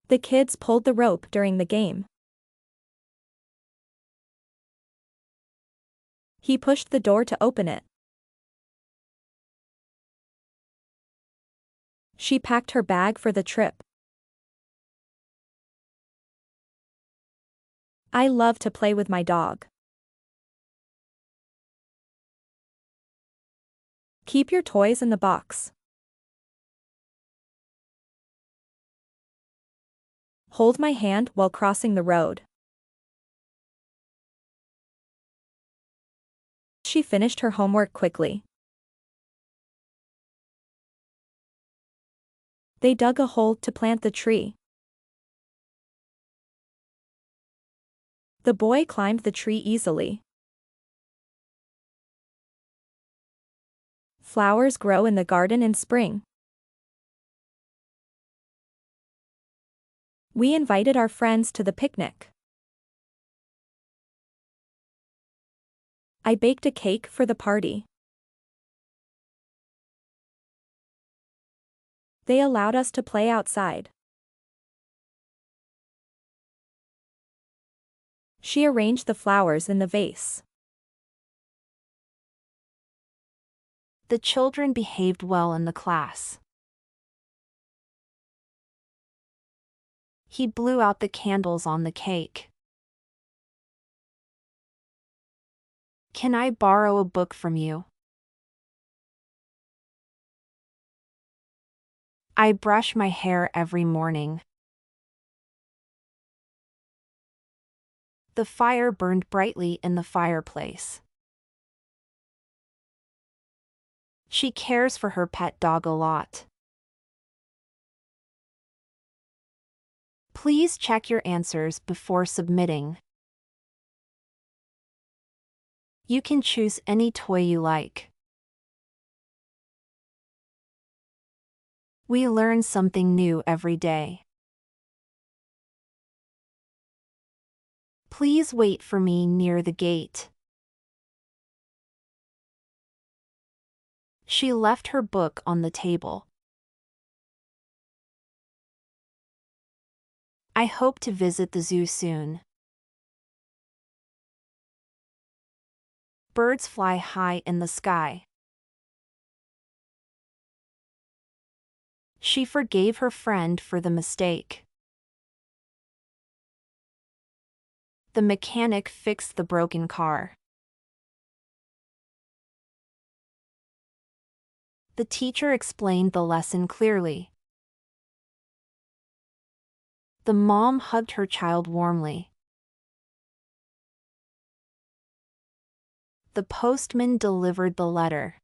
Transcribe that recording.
The kids pulled the rope during the game. He pushed the door to open it. She packed her bag for the trip. I love to play with my dog. Keep your toys in the box. Hold my hand while crossing the road. She finished her homework quickly. They dug a hole to plant the tree. The boy climbed the tree easily. Flowers grow in the garden in spring. We invited our friends to the picnic. I baked a cake for the party. They allowed us to play outside. She arranged the flowers in the vase. The children behaved well in the class. He blew out the candles on the cake. Can I borrow a book from you? I brush my hair every morning. The fire burned brightly in the fireplace. She cares for her pet dog a lot. Please check your answers before submitting. You can choose any toy you like. We learn something new every day. Please wait for me near the gate. She left her book on the table. I hope to visit the zoo soon. Birds fly high in the sky. She forgave her friend for the mistake. The mechanic fixed the broken car. The teacher explained the lesson clearly. The mom hugged her child warmly. The postman delivered the letter.